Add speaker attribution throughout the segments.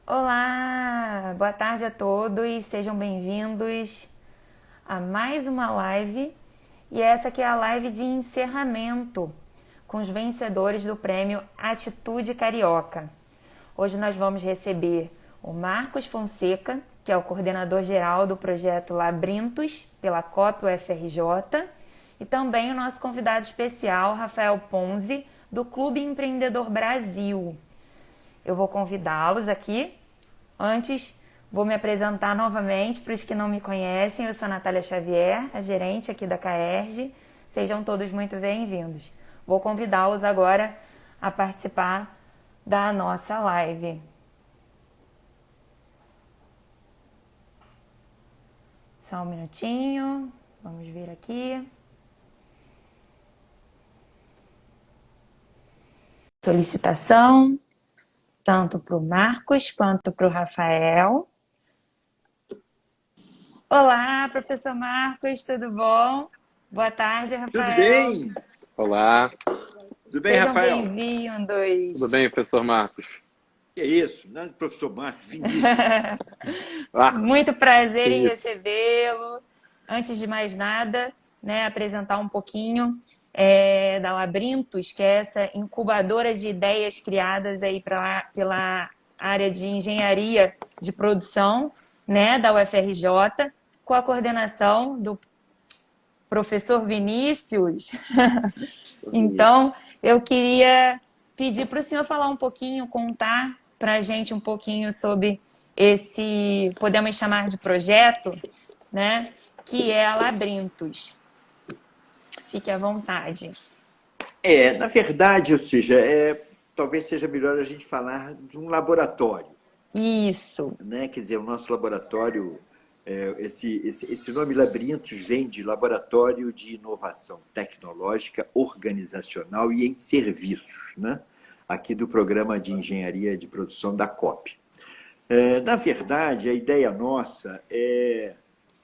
Speaker 1: Olá, boa tarde a todos, sejam bem-vindos a mais uma live. E essa aqui é a live de encerramento com os vencedores do prêmio Atitude Carioca. Hoje nós vamos receber o Marcos Fonseca, que é o coordenador geral do projeto Labrintos pela COP UFRJ, e também o nosso convidado especial, Rafael Ponzi, do Clube Empreendedor Brasil. Eu vou convidá-los aqui. Antes, vou me apresentar novamente para os que não me conhecem. Eu sou a Natália Xavier, a gerente aqui da CAERJ. Sejam todos muito bem-vindos. Vou convidá-los agora a participar da nossa live. Só um minutinho. Vamos ver aqui. Solicitação, tanto para o Marcos quanto para o Rafael. Olá, professor Marcos, tudo bom? Boa tarde,
Speaker 2: Tudo
Speaker 1: Rafael.
Speaker 2: bem?
Speaker 3: Olá,
Speaker 2: Tudo bem,
Speaker 1: Sejam
Speaker 2: Rafael?
Speaker 3: tudo
Speaker 1: bem-vindos.
Speaker 3: bem, professor Marcos?
Speaker 2: Que é isso? Não, professor Marcos, finíssimo.
Speaker 3: Ah,
Speaker 1: Muito prazer
Speaker 3: que
Speaker 1: em
Speaker 3: isso.
Speaker 1: recebê-lo. Antes de mais nada, né, apresentar um pouquinho da Labrintos, que é essa incubadora de ideias criadas aí pela área de engenharia de produção, né, da UFRJ, com a coordenação do professor Vinícius.
Speaker 3: Isso.
Speaker 1: Então, eu queria pedir para o senhor falar um pouquinho, contar para a gente um pouquinho sobre esse, podemos chamar de projeto, né? Que é a Labrintos. Fique à vontade.
Speaker 2: Na verdade, ou seja, talvez seja melhor a gente falar de um laboratório,
Speaker 1: Isso.
Speaker 2: né? Quer dizer, o nosso laboratório, esse nome Labirintos vem de Laboratório de Inovação Tecnológica, Organizacional e em Serviços, né? Aqui do Programa de Engenharia de Produção da COP. Na verdade, a ideia nossa é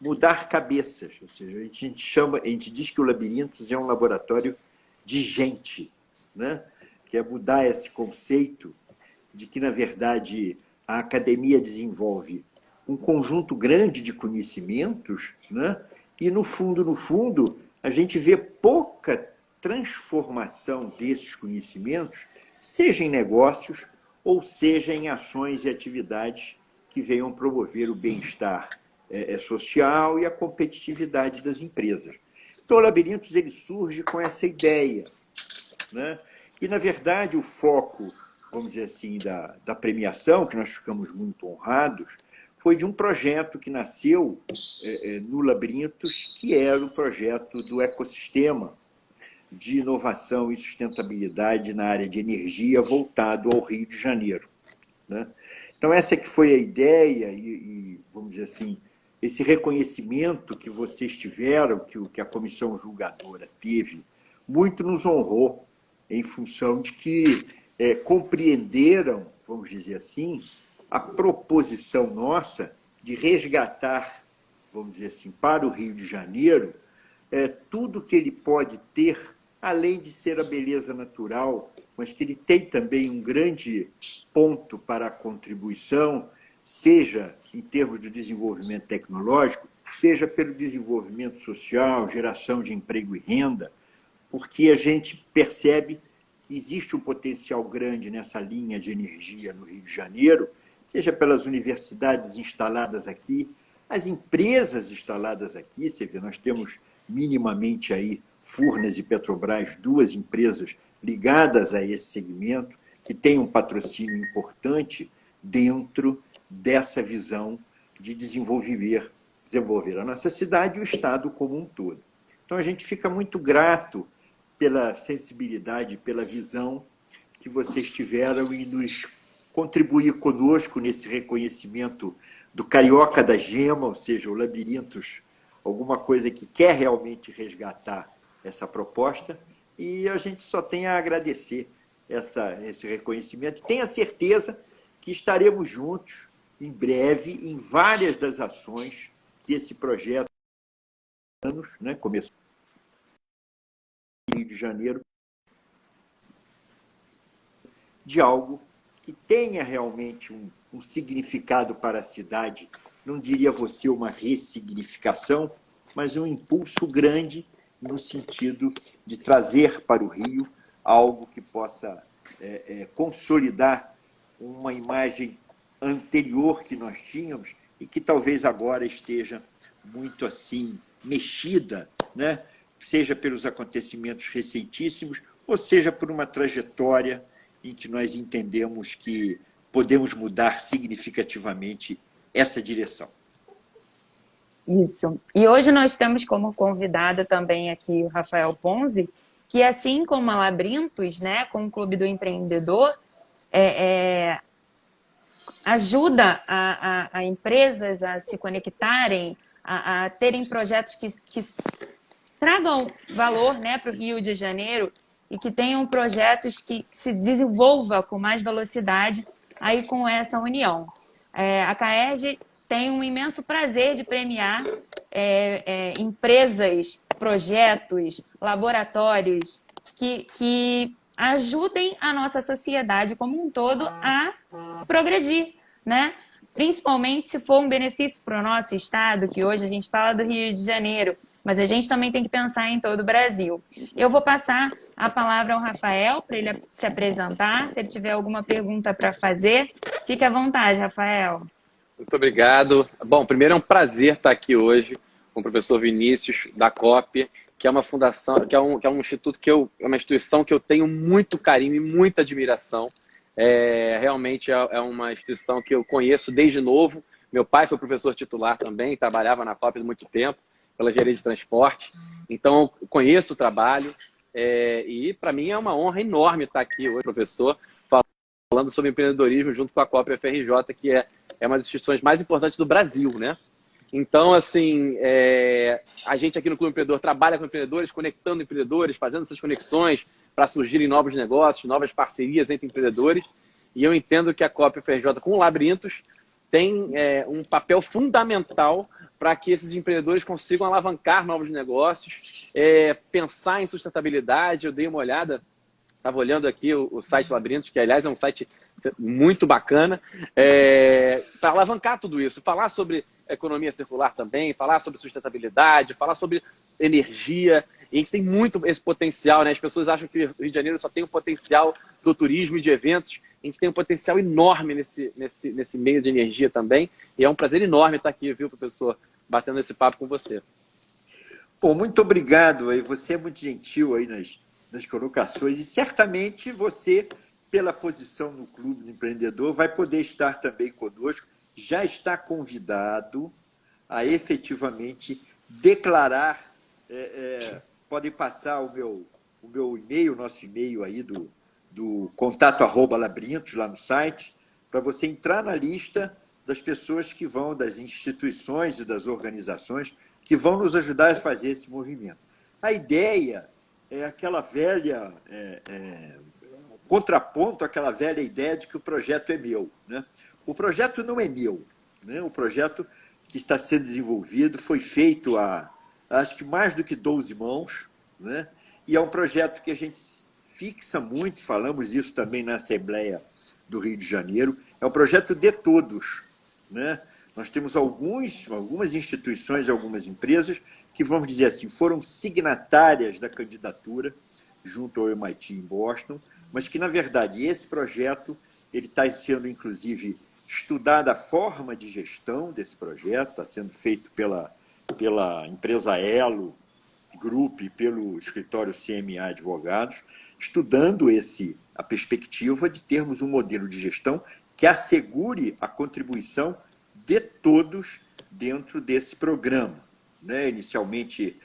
Speaker 2: mudar cabeças, ou seja, a gente diz que o Labirintos é um laboratório de gente, né? Que é mudar esse conceito de que, na verdade, a academia desenvolve um conjunto grande de conhecimentos, né? E, no fundo, a gente vê pouca transformação desses conhecimentos, seja em negócios ou seja em ações e atividades que venham promover o bem-estar social e a competitividade das empresas. Então, o Labirintos ele surge com essa ideia, né? E, na verdade, o foco, vamos dizer assim, da premiação, que nós ficamos muito honrados, foi de um projeto que nasceu no Labirintos, que era o projeto do ecossistema de inovação e sustentabilidade na área de energia voltado ao Rio de Janeiro, né? Então, essa que foi a ideia vamos dizer assim, esse reconhecimento que vocês tiveram, que a comissão julgadora teve, muito nos honrou, em função de que compreenderam, vamos dizer assim, a proposição nossa de resgatar, vamos dizer assim, para o Rio de Janeiro, tudo que ele pode ter, além de ser a beleza natural, mas que ele tem também um grande ponto para a contribuição, seja em termos de desenvolvimento tecnológico, seja pelo desenvolvimento social, geração de emprego e renda, porque a gente percebe que existe um potencial grande nessa linha de energia no Rio de Janeiro, seja pelas universidades instaladas aqui, as empresas instaladas aqui. Você vê, nós temos minimamente aí Furnas e Petrobras, duas empresas ligadas a esse segmento, que têm um patrocínio importante dentro dessa visão de desenvolver a nossa cidade e o Estado como um todo. Então, a gente fica muito grato pela sensibilidade, pela visão que vocês tiveram em nos contribuir conosco nesse reconhecimento do Carioca da Gema, ou seja, o Labirintos, alguma coisa que quer realmente resgatar essa proposta, e a gente só tem a agradecer esse reconhecimento. Tenha certeza que estaremos juntos em breve em várias das ações que esse projeto, né, começou no Rio de Janeiro, de algo que tenha realmente um significado para a cidade, não diria você uma ressignificação, mas um impulso grande no sentido de trazer para o Rio algo que possa consolidar uma imagem anterior que nós tínhamos e que talvez agora esteja muito assim mexida, né? Seja pelos acontecimentos recentíssimos, ou seja por uma trajetória em que nós entendemos que podemos mudar significativamente essa direção.
Speaker 1: Isso. E hoje nós temos como convidado também aqui o Rafael Ponzi, que assim como a Labrintos, né, com o Clube do Empreendedor, ajuda a empresas a se conectarem, a terem projetos que tragam valor, né, para o Rio de Janeiro e que tenham projetos que se desenvolva com mais velocidade aí com essa união. A CAERJ tem um imenso prazer de premiar empresas, projetos, laboratórios que ajudem a nossa sociedade como um todo a progredir, né? Principalmente se for um benefício para o nosso estado, que hoje a gente fala do Rio de Janeiro, mas a gente também tem que pensar em todo o Brasil. Eu vou passar a palavra ao Rafael para ele se apresentar. Se ele tiver alguma pergunta para fazer, fique à vontade, Rafael.
Speaker 3: Muito obrigado. Bom, primeiro é um prazer estar aqui hoje com o professor Vinícius da COP, que é uma fundação, que é um instituto é uma instituição que eu tenho muito carinho e muita admiração. Realmente é uma instituição que eu conheço desde novo. Meu pai foi professor titular também, trabalhava na COP há muito tempo, pela gerência de transporte. Então, eu conheço o trabalho e, para mim, é uma honra enorme estar aqui hoje, professor, falando sobre empreendedorismo junto com a COP FRJ, que é uma das instituições mais importantes do Brasil, né? Então, assim, a gente aqui no Clube Empreendedor trabalha com empreendedores, conectando empreendedores, fazendo essas conexões para surgirem novos negócios, novas parcerias entre empreendedores. E eu entendo que a COP FRJ, com o Labrintos, tem um papel fundamental para que esses empreendedores consigam alavancar novos negócios, pensar em sustentabilidade. Eu dei uma olhada, estava olhando aqui o site Labrintos, que, aliás, é um site muito bacana, para alavancar tudo isso, falar sobre economia circular também, falar sobre sustentabilidade, falar sobre energia. E a gente tem muito esse potencial, né? As pessoas acham que o Rio de Janeiro só tem o potencial do turismo e de eventos. A gente tem um potencial enorme nesse meio de energia também. E é um prazer enorme estar aqui, viu, professor, batendo esse papo com você.
Speaker 2: Bom, muito obrigado. Você é muito gentil aí nas colocações e certamente você, pela posição no Clube do Empreendedor, vai poder estar também conosco. Já está convidado a efetivamente declarar, podem passar o meu e-mail, o nosso e-mail aí do contato@labrintos lá no site, para você entrar na lista das pessoas que vão, das instituições e das organizações que vão nos ajudar a fazer esse movimento. A ideia é aquela velha, contraponto àquela velha ideia de que o projeto é meu, né? O projeto não é meu, né? O projeto que está sendo desenvolvido foi feito acho que mais do que 12 mãos, né? E é um projeto que a gente fixa muito, falamos isso também na Assembleia do Rio de Janeiro, é um projeto de todos, né? Nós temos algumas instituições, algumas empresas que, vamos dizer assim, foram signatárias da candidatura junto ao MIT em Boston, mas que, na verdade, esse projeto ele está sendo, inclusive, estudada a forma de gestão desse projeto, está sendo feito pela empresa Elo Group e pelo escritório CMA Advogados, estudando a perspectiva de termos um modelo de gestão que assegure a contribuição de todos dentro desse programa, né? Inicialmente,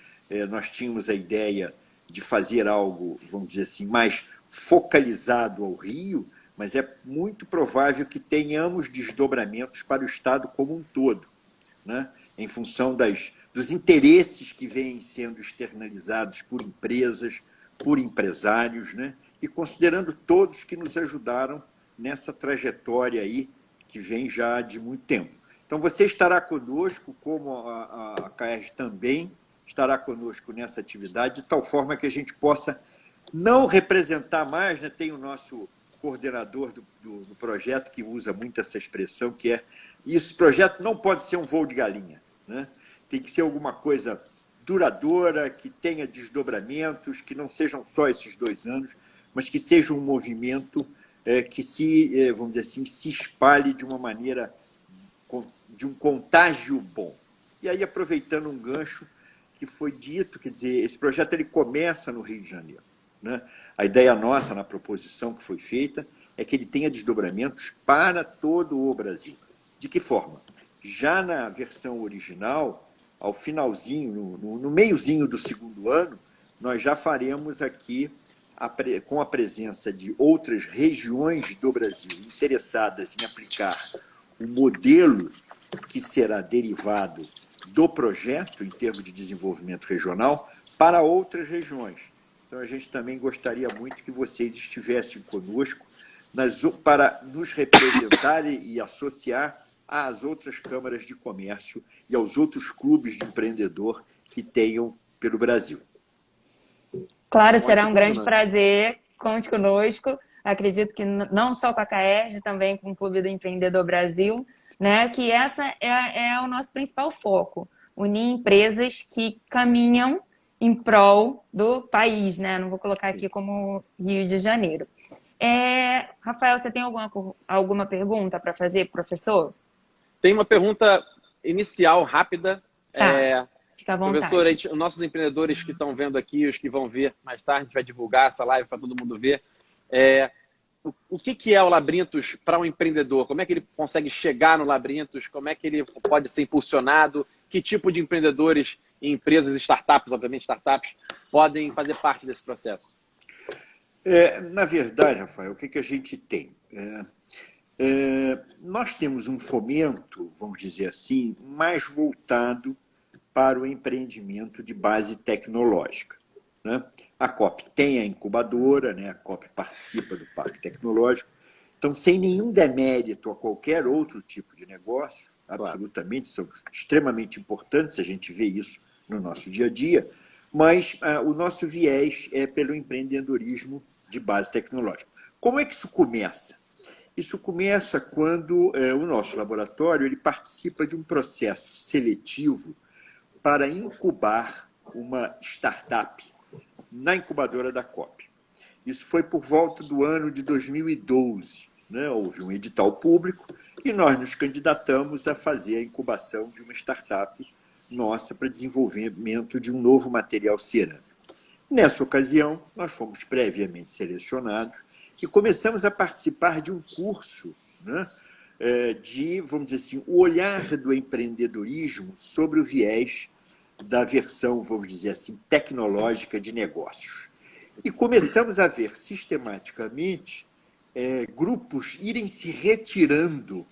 Speaker 2: nós tínhamos a ideia de fazer algo, vamos dizer assim, mais focalizado ao Rio, mas é muito provável que tenhamos desdobramentos para o Estado como um todo, né? Em função dos interesses que vêm sendo externalizados por empresas, por empresários, né? E considerando todos que nos ajudaram nessa trajetória aí que vem já de muito tempo. Então, você estará conosco, como a CAERJ também estará conosco nessa atividade, de tal forma que a gente possa não representar mais, né? Tem o nosso coordenador do projeto que usa muito essa expressão, que é: esse projeto não pode ser um voo de galinha, né? Tem que ser alguma coisa duradoura, que tenha desdobramentos, que não sejam só esses 2 anos, mas que seja um movimento que vamos dizer assim, se espalhe de uma maneira, de um contágio bom. E aí, aproveitando um gancho que foi dito, quer dizer, esse projeto ele começa no Rio de Janeiro, né? A ideia nossa, na proposição que foi feita, é que ele tenha desdobramentos para todo o Brasil. De que forma? Já na versão original, ao finalzinho, no meiozinho do 2º ano, nós já faremos aqui, com a presença de outras regiões do Brasil interessadas em aplicar o modelo que será derivado do projeto, em termos de desenvolvimento regional, para outras regiões. Então, a gente também gostaria muito que vocês estivessem conosco para nos representar e associar às outras câmaras de comércio e aos outros clubes de empreendedor que tenham pelo Brasil.
Speaker 1: Claro, será um grande prazer. Conte conosco. Acredito que não só com a CAERJ, também com o Clube do Empreendedor Brasil, né? Que essa é o nosso principal foco, unir empresas que caminham em prol do país, né? Não vou colocar aqui como Rio de Janeiro. Rafael, você tem alguma pergunta para fazer, professor?
Speaker 3: Tem uma pergunta inicial, rápida.
Speaker 1: Tá, fica à vontade.
Speaker 3: Professor, os nossos empreendedores que estão vendo aqui, os que vão ver mais tarde, a gente vai divulgar essa live para todo mundo ver. O que é o Labirintos para um empreendedor? Como é que ele consegue chegar no Labirintos? Como é que ele pode ser impulsionado? Que tipo de empreendedores e empresas, startups, obviamente startups, podem fazer parte desse processo?
Speaker 2: Na verdade, Rafael, o que a gente tem? Nós temos um fomento, vamos dizer assim, mais voltado para o empreendimento de base tecnológica, né? A COP tem a incubadora, né? A COP participa do Parque Tecnológico. Então, sem nenhum demérito a qualquer outro tipo de negócio, absolutamente, são extremamente importantes, a gente vê isso no nosso dia a dia, mas o nosso viés é pelo empreendedorismo de base tecnológica. Como é que isso começa? Isso começa quando o nosso laboratório ele participa de um processo seletivo para incubar uma startup na incubadora da COP. Isso foi por volta do ano de 2012. Né? Houve um edital público e nós nos candidatamos a fazer a incubação de uma startup nossa para desenvolvimento de um novo material cerâmico. Nessa ocasião, nós fomos previamente selecionados e começamos a participar de um curso, né, de, vamos dizer assim, o olhar do empreendedorismo sobre o viés da versão, vamos dizer assim, tecnológica de negócios. E começamos a ver sistematicamente grupos irem se retirando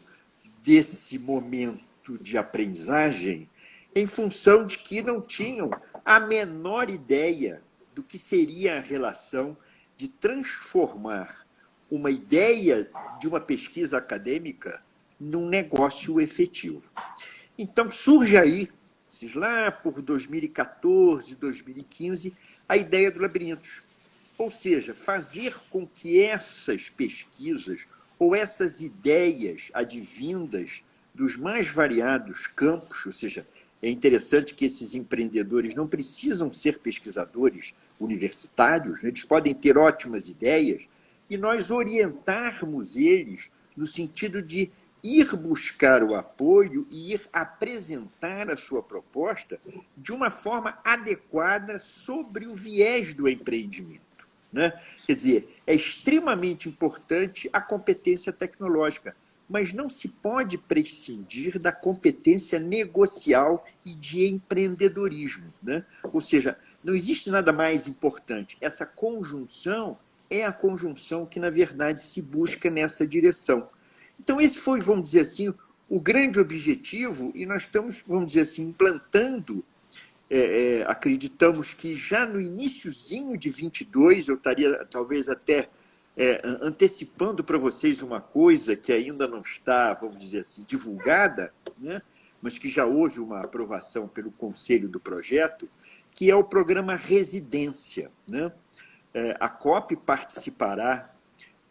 Speaker 2: desse momento de aprendizagem em função de que não tinham a menor ideia do que seria a relação de transformar uma ideia de uma pesquisa acadêmica num negócio efetivo. Então, surge aí, lá por 2014, 2015, a ideia do Labirintos. Ou seja, fazer com que essas pesquisas ou essas ideias advindas dos mais variados campos, ou seja, é interessante que esses empreendedores não precisam ser pesquisadores universitários, né? Eles podem ter ótimas ideias e nós orientarmos eles no sentido de ir buscar o apoio e ir apresentar a sua proposta de uma forma adequada sobre o viés do empreendimento, né? Quer dizer, é extremamente importante a competência tecnológica, mas não se pode prescindir da competência negocial e de empreendedorismo, né? Ou seja, não existe nada mais importante. Essa conjunção é a conjunção que, na verdade, se busca nessa direção. Então, esse foi, vamos dizer assim, o grande objetivo, e nós estamos, vamos dizer assim, implantando, acreditamos que já no iniciozinho de 22, eu estaria talvez até antecipando para vocês uma coisa que ainda não está, vamos dizer assim, divulgada, né? Mas que já houve uma aprovação pelo conselho do projeto, que é o programa Residência, né? A COP participará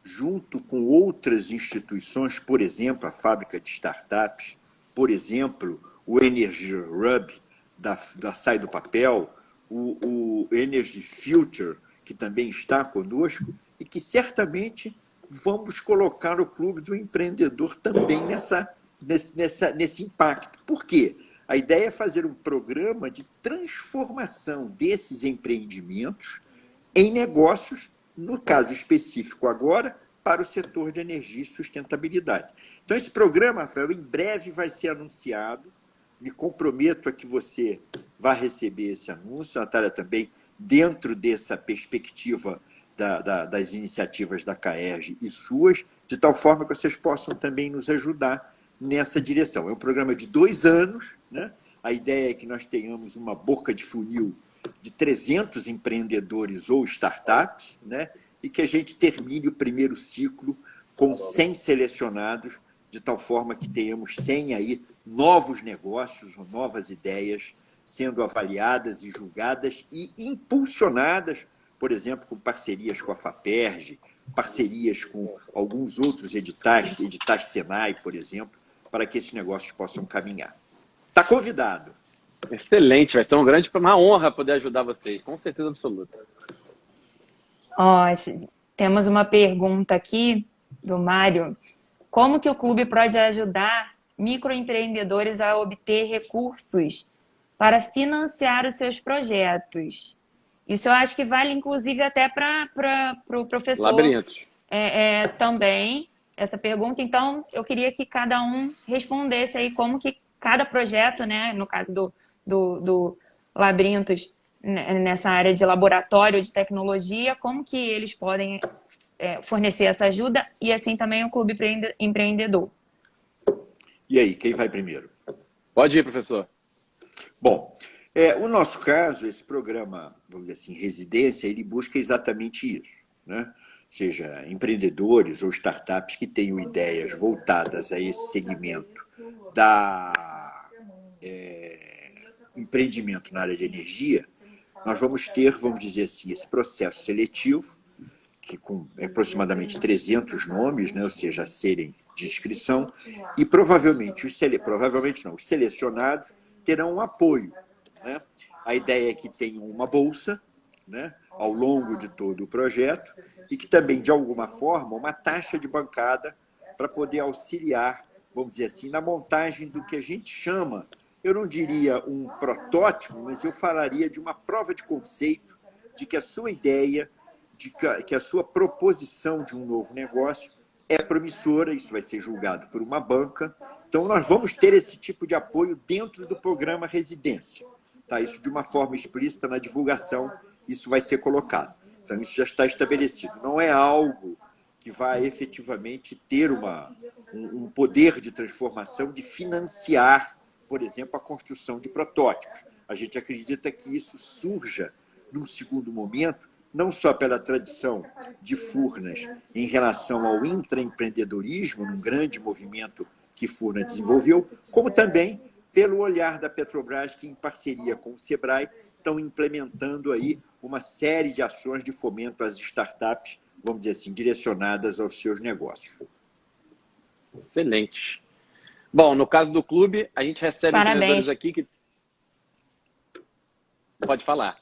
Speaker 2: junto com outras instituições, por exemplo, a Fábrica de Startups, por exemplo, o Energy Hub da Sai do Papel, o Energy Future, que também está conosco, e que certamente vamos colocar o Clube do Empreendedor também nesse impacto. Por quê? A ideia é fazer um programa de transformação desses empreendimentos em negócios, no caso específico agora, para o setor de energia e sustentabilidade. Então, esse programa, Rafael, em breve vai ser anunciado. Me comprometo a que você vá receber esse anúncio, Natália, também dentro dessa perspectiva das iniciativas da CAERJ e suas, de tal forma que vocês possam também nos ajudar nessa direção. É um programa de 2 anos, né? A ideia é que nós tenhamos uma boca de funil de 300 empreendedores ou startups, né? E que a gente termine o primeiro ciclo com 100 selecionados, de tal forma que tenhamos 100 aí novos negócios ou novas ideias sendo avaliadas e julgadas e impulsionadas, por exemplo, com parcerias com a FAPERJ, parcerias com alguns outros editais Senai, por exemplo, para que esses negócios possam caminhar. Está convidado.
Speaker 3: Excelente, vai ser uma honra poder ajudar vocês, com certeza absoluta.
Speaker 1: Ó, temos uma pergunta aqui do Mário. Como que o clube pode ajudar microempreendedores a obter recursos para financiar os seus projetos? Isso eu acho que vale, inclusive, até para o professor
Speaker 3: Labirintos.
Speaker 1: Também, essa pergunta. Então, eu queria que cada um respondesse aí como que cada projeto, né, no caso do Labirintos, nessa área de laboratório de tecnologia, como que eles podem fornecer essa ajuda e assim também o Clube Empreendedor.
Speaker 2: E aí, quem vai primeiro?
Speaker 3: Pode ir, professor.
Speaker 2: Bom, o nosso caso, esse programa, vamos dizer assim, residência, ele busca exatamente isso, né? Seja empreendedores ou startups que tenham ideias voltadas a esse segmento empreendimento na área de energia. Nós vamos ter, vamos dizer assim, esse processo seletivo, que com aproximadamente 300 nomes, né, ou seja, a serem de inscrição, e provavelmente os selecionados terão um apoio, né? A ideia é que tenham uma bolsa, né, ao longo de todo o projeto e que também, de alguma forma, uma taxa de bancada para poder auxiliar, vamos dizer assim, na montagem do que a gente chama, eu não diria um protótipo, mas eu falaria de uma prova de conceito de que a sua ideia, que a sua proposição de um novo negócio é promissora, isso vai ser julgado por uma banca. Então, nós vamos ter esse tipo de apoio dentro do programa Residência. Tá? Isso de uma forma explícita na divulgação, isso vai ser colocado. Então, isso já está estabelecido. Não é algo que vai efetivamente ter um poder de transformação, de financiar, por exemplo, a construção de protótipos. A gente acredita que isso surja, num segundo momento, não só pela tradição de Furnas em relação ao intraempreendedorismo, num grande movimento que Furnas desenvolveu, como também pelo olhar da Petrobras, que, em parceria com o Sebrae, estão implementando aí uma série de ações de fomento às startups, vamos dizer assim, direcionadas aos seus negócios.
Speaker 3: Excelente. Bom, no caso do clube, a gente recebe empreendedores aqui que... Pode falar.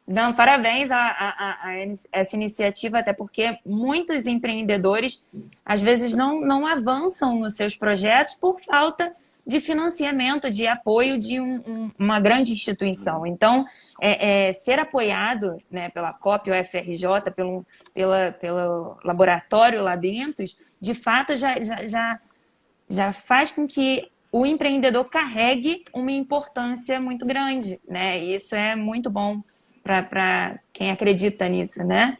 Speaker 1: Não, parabéns a essa iniciativa, até porque muitos empreendedores, às vezes, não avançam nos seus projetos por falta de financiamento, de apoio de uma grande instituição. Então, ser apoiado, né, pela COP, o FRJ, pelo Laboratório Labirintos, de fato, já faz com que o empreendedor carregue uma importância muito grande, né? E isso é muito bom para quem acredita nisso, né?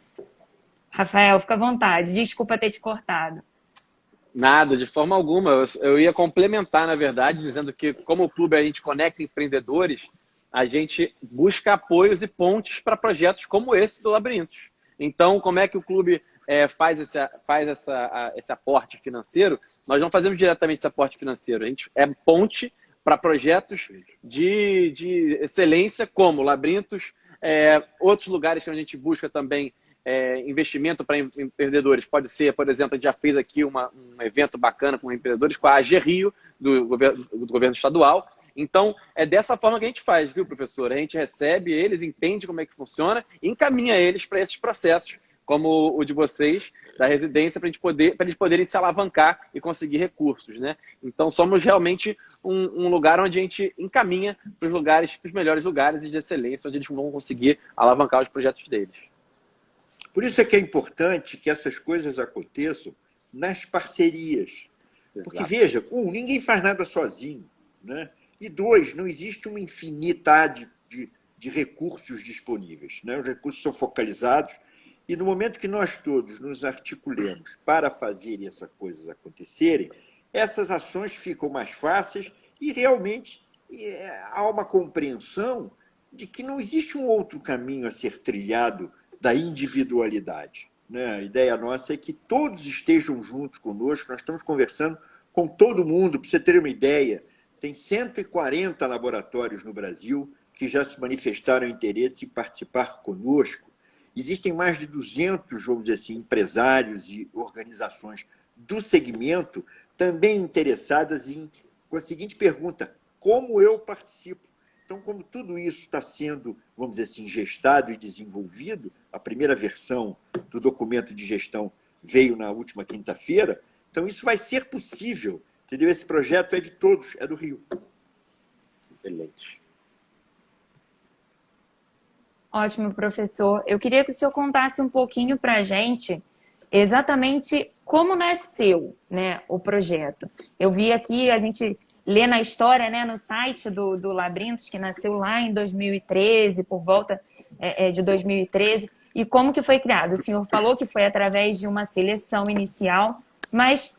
Speaker 1: Rafael, fica à vontade. Desculpa ter te cortado.
Speaker 3: Nada, de forma alguma. Eu ia complementar, na verdade, dizendo que, como o clube a gente conecta empreendedores, a gente busca apoios e pontes para projetos como esse do Labirintos. Então, como é que o clube faz esse aporte financeiro? Nós não fazemos diretamente esse aporte financeiro. A gente é ponte para projetos de excelência, como Labirintos, outros lugares que a gente busca também investimento para empreendedores pode ser, por exemplo, a gente já fez aqui um evento bacana com empreendedores com a AG Rio, do governo estadual. Então, é dessa forma que a gente faz, viu, professor? A gente recebe eles, entende como é que funciona e encaminha eles para esses processos, como o de vocês, da residência, para eles poderem se alavancar e conseguir recursos, né? Então, somos realmente um lugar onde a gente encaminha para os melhores lugares de excelência, onde eles vão conseguir alavancar os projetos deles.
Speaker 2: Por isso é que é importante que essas coisas aconteçam nas parcerias. Porque, veja, ninguém faz nada sozinho, né? E dois, não existe uma infinidade de recursos disponíveis, né? Os recursos são focalizados e no momento que nós todos nos articulemos para fazer essas coisas acontecerem, essas ações ficam mais fáceis e realmente há uma compreensão de que não existe um outro caminho a ser trilhado da individualidade, né? A ideia nossa é que todos estejam juntos conosco, nós estamos conversando com todo mundo, para você ter uma ideia, tem 140 laboratórios no Brasil que já se manifestaram interesse em participar conosco. Existem mais de 200, vamos dizer assim, empresários e organizações do segmento também interessadas com a seguinte pergunta: como eu participo? Então, como tudo isso está sendo, vamos dizer assim, gestado e desenvolvido, a primeira versão do documento de gestão veio na última quinta-feira, então isso vai ser possível, entendeu? Esse projeto é de todos, é do Rio.
Speaker 3: Excelente.
Speaker 1: Ótimo, professor. Eu queria que o senhor contasse um pouquinho para a gente exatamente como nasceu, né, o projeto. Eu vi aqui, a gente lê na história, né, no site do Labrintos, que nasceu lá em 2013, por volta de 2013, e como que foi criado. O senhor falou que foi através de uma seleção inicial, mas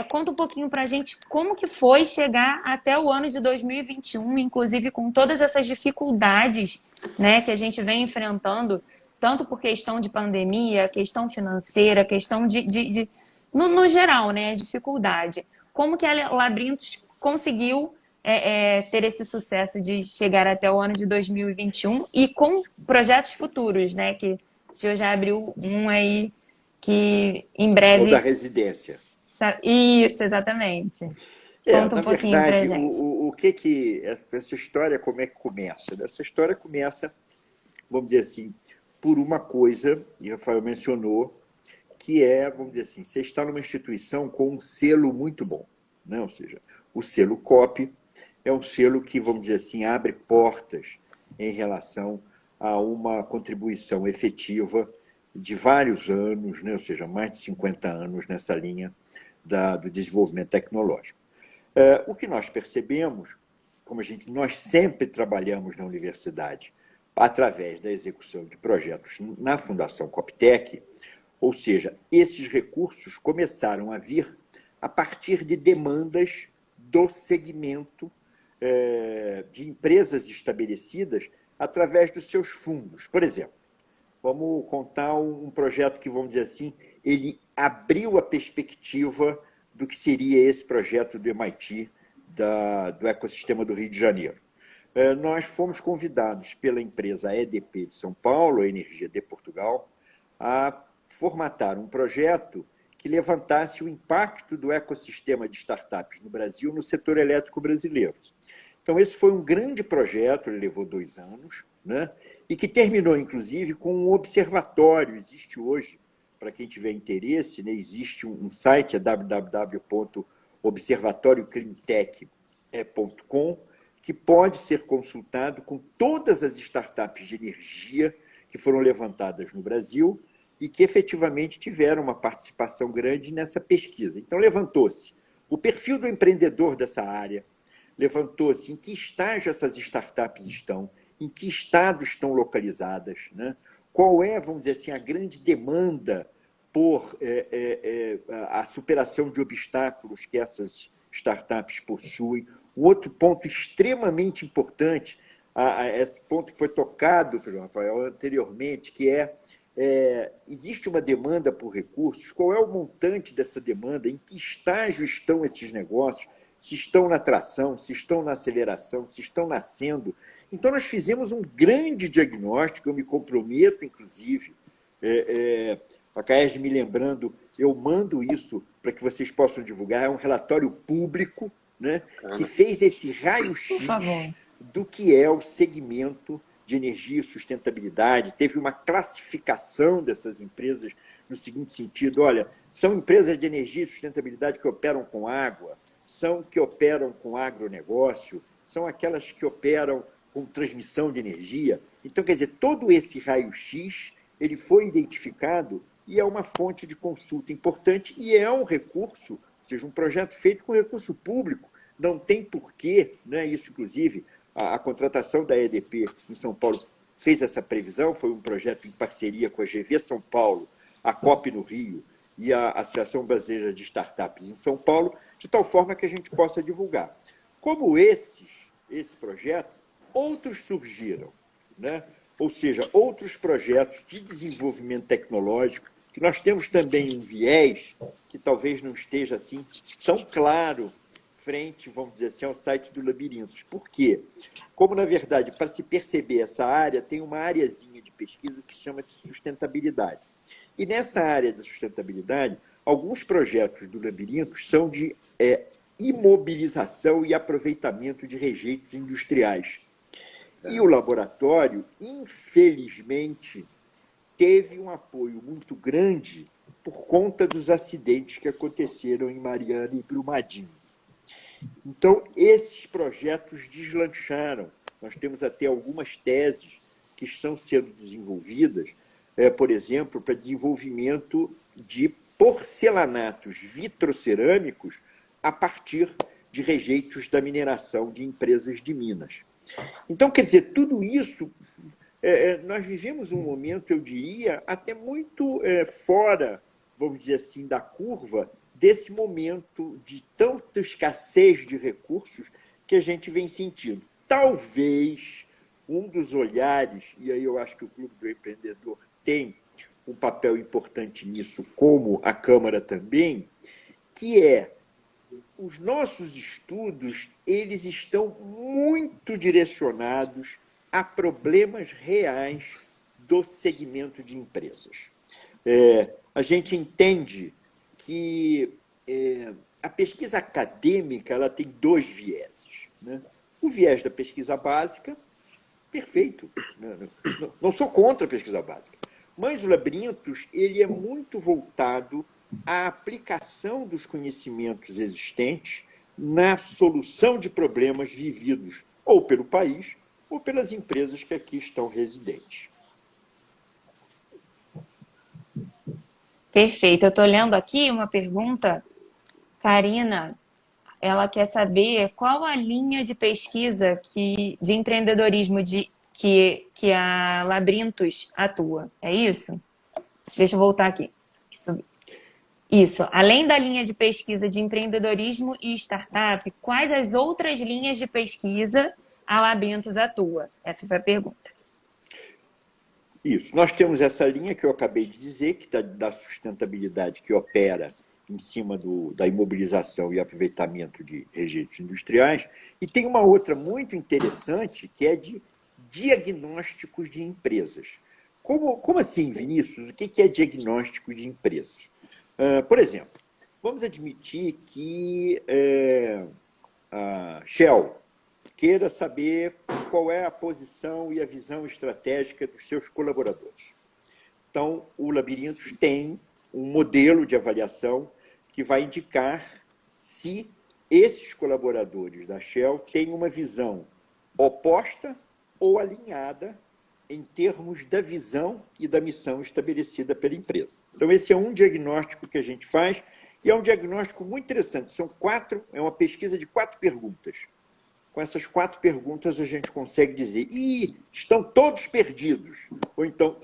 Speaker 1: conta um pouquinho para a gente como que foi chegar até o ano de 2021, inclusive com todas essas dificuldades, né, que a gente vem enfrentando, tanto por questão de pandemia, questão financeira, questão no geral, né, dificuldade. Como que a Labrintos conseguiu ter esse sucesso de chegar até o ano de 2021 e com projetos futuros, né, que o senhor já abriu um aí que em breve...
Speaker 2: O da residência.
Speaker 1: Isso, exatamente. Conta um pouquinho para a gente.
Speaker 2: O que essa história, como é que começa? Essa história começa, vamos dizer assim, por uma coisa, e o Rafael mencionou, que vamos dizer assim, você está numa instituição com um selo muito bom, né? Ou seja, o selo COP é um selo que, vamos dizer assim, abre portas em relação a uma contribuição efetiva de vários anos, né? Ou seja, mais de 50 anos nessa linha do desenvolvimento tecnológico. O que nós percebemos, como nós sempre trabalhamos na universidade através da execução de projetos na Fundação Coptec, ou seja, esses recursos começaram a vir a partir de demandas do segmento de empresas estabelecidas através dos seus fundos. Por exemplo, vamos contar um projeto que, vamos dizer assim, ele abriu a perspectiva do que seria esse projeto do MIT, do ecossistema do Rio de Janeiro. Nós fomos convidados pela empresa EDP de São Paulo, a Energia de Portugal, a formatar um projeto que levantasse o impacto do ecossistema de startups no Brasil no setor elétrico brasileiro. Então, esse foi um grande projeto, ele levou 2 anos, né? E que terminou, inclusive, com um observatório. Existe hoje, para quem tiver interesse, né, existe um site, é www.observatoriocleantech.com, que pode ser consultado com todas as startups de energia que foram levantadas no Brasil e que efetivamente tiveram uma participação grande nessa pesquisa. Então, levantou-se o perfil do empreendedor dessa área, levantou-se em que estágio essas startups estão, em que estado estão localizadas, né? Qual vamos dizer assim, a grande demanda por a superação de obstáculos que essas startups possuem. Um outro ponto extremamente importante, esse ponto que foi tocado pelo Rafael anteriormente, que existe uma demanda por recursos, qual é o montante dessa demanda, em que estágio estão esses negócios, se estão na tração, se estão na aceleração, se estão nascendo. Então, nós fizemos um grande diagnóstico, eu me comprometo, inclusive, A CAERJ me lembrando, eu mando isso para que vocês possam divulgar, é um relatório público, né, que fez esse
Speaker 1: Por
Speaker 2: raio-x
Speaker 1: favor.
Speaker 2: do que é o segmento de energia e sustentabilidade. Teve uma classificação dessas empresas no seguinte sentido: olha, são empresas de energia e sustentabilidade que operam com água, são que operam com agronegócio, são aquelas que operam com transmissão de energia. Então, quer dizer, todo esse raio-x ele foi identificado e é uma fonte de consulta importante e é um recurso, ou seja, um projeto feito com recurso público. Não tem porquê, né? Isso, inclusive, a contratação da EDP em São Paulo fez essa previsão, foi um projeto em parceria com a GV São Paulo, a COP no Rio e a Associação Brasileira de Startups em São Paulo, de tal forma que a gente possa divulgar. Como esse projeto, outros surgiram, né? Ou seja, outros projetos de desenvolvimento tecnológico, que nós temos também um viés que talvez não esteja assim tão claro frente, vamos dizer assim, ao site do Labirintos. Por quê? Como, na verdade, para se perceber essa área, tem uma areazinha de pesquisa que chama-se sustentabilidade. E nessa área da sustentabilidade, alguns projetos do Labirintos são de imobilização e aproveitamento de rejeitos industriais. E o laboratório, infelizmente, teve um apoio muito grande por conta dos acidentes que aconteceram em Mariana e Brumadinho. Então, esses projetos deslancharam. Nós temos até algumas teses que estão sendo desenvolvidas, por exemplo, para desenvolvimento de porcelanatos vitrocerâmicos a partir de rejeitos da mineração de empresas de Minas. Então, quer dizer, tudo isso, nós vivemos um momento, eu diria, até muito fora, vamos dizer assim, da curva desse momento de tanta escassez de recursos que a gente vem sentindo. Talvez um dos olhares, e aí eu acho que o Clube do Empreendedor tem um papel importante nisso, como a Câmara também, que os nossos estudos, eles estão muito direcionados a problemas reais do segmento de empresas. A gente entende que a pesquisa acadêmica ela tem dois vieses, né? O viés da pesquisa básica, perfeito, não sou contra a pesquisa básica, mas o Labirintos ele é muito voltado à aplicação dos conhecimentos existentes na solução de problemas vividos ou pelo país ou pelas empresas que aqui estão residentes.
Speaker 1: Perfeito. Eu estou lendo aqui uma pergunta, Karina. Ela quer saber qual a linha de pesquisa de empreendedorismo que a Labirintos atua. É isso? Deixa eu voltar aqui. Isso. Além da linha de pesquisa de empreendedorismo e startup, quais as outras linhas de pesquisa a Labirintos atua? Essa foi a pergunta.
Speaker 2: Isso. Nós temos essa linha que eu acabei de dizer, que está da sustentabilidade, que opera em cima da imobilização e aproveitamento de rejeitos industriais, e tem uma outra muito interessante, que é de diagnósticos de empresas. Como assim, Vinícius? O que é diagnóstico de empresas? Por exemplo, vamos admitir que a Shell queira saber qual é a posição e a visão estratégica dos seus colaboradores. Então, o Labirintos tem um modelo de avaliação que vai indicar se esses colaboradores da Shell têm uma visão oposta ou alinhada em termos da visão e da missão estabelecida pela empresa. Então, esse é um diagnóstico que a gente faz e é um diagnóstico muito interessante. É uma pesquisa de 4 perguntas. Com essas 4 perguntas, a gente consegue dizer: estão todos perdidos. Ou então,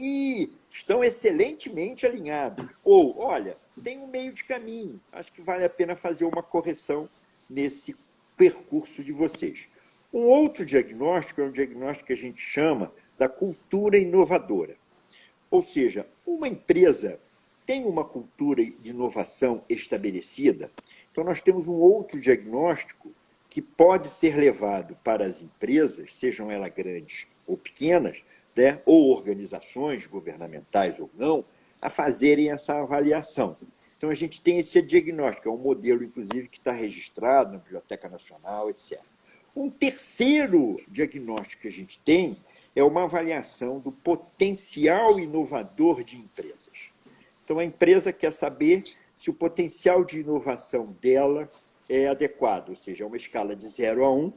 Speaker 2: estão excelentemente alinhados. Ou, olha, tem um meio de caminho. Acho que vale a pena fazer uma correção nesse percurso de vocês. Um outro diagnóstico é um diagnóstico que a gente chama da cultura inovadora. Ou seja, uma empresa tem uma cultura de inovação estabelecida. Então, nós temos um outro diagnóstico que pode ser levado para as empresas, sejam elas grandes ou pequenas, né, ou organizações governamentais ou não, a fazerem essa avaliação. Então, a gente tem esse diagnóstico, é um modelo, inclusive, que está registrado na Biblioteca Nacional, etc. Um terceiro diagnóstico que a gente tem é uma avaliação do potencial inovador de empresas. Então, a empresa quer saber se o potencial de inovação dela é adequado, ou seja, é uma escala de 0 a 1.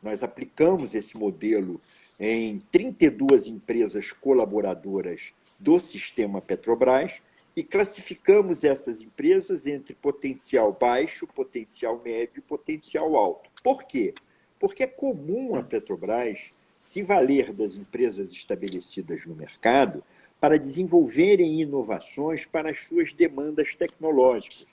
Speaker 2: Nós aplicamos esse modelo em 32 empresas colaboradoras do sistema Petrobras e classificamos essas empresas entre potencial baixo, potencial médio e potencial alto. Por quê? Porque é comum a Petrobras se valer das empresas estabelecidas no mercado para desenvolverem inovações para as suas demandas tecnológicas.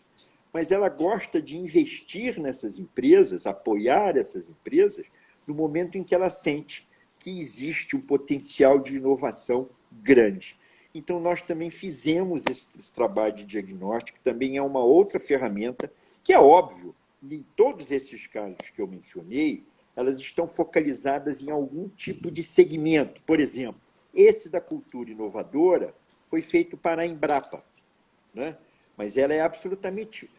Speaker 2: Mas ela gosta de investir nessas empresas, apoiar essas empresas, no momento em que ela sente que existe um potencial de inovação grande. Então, nós também fizemos esse trabalho de diagnóstico, também é uma outra ferramenta, que é óbvio, em todos esses casos que eu mencionei, elas estão focalizadas em algum tipo de segmento. Por exemplo, esse da cultura inovadora foi feito para a Embrapa, né? Mas ela é absolutamente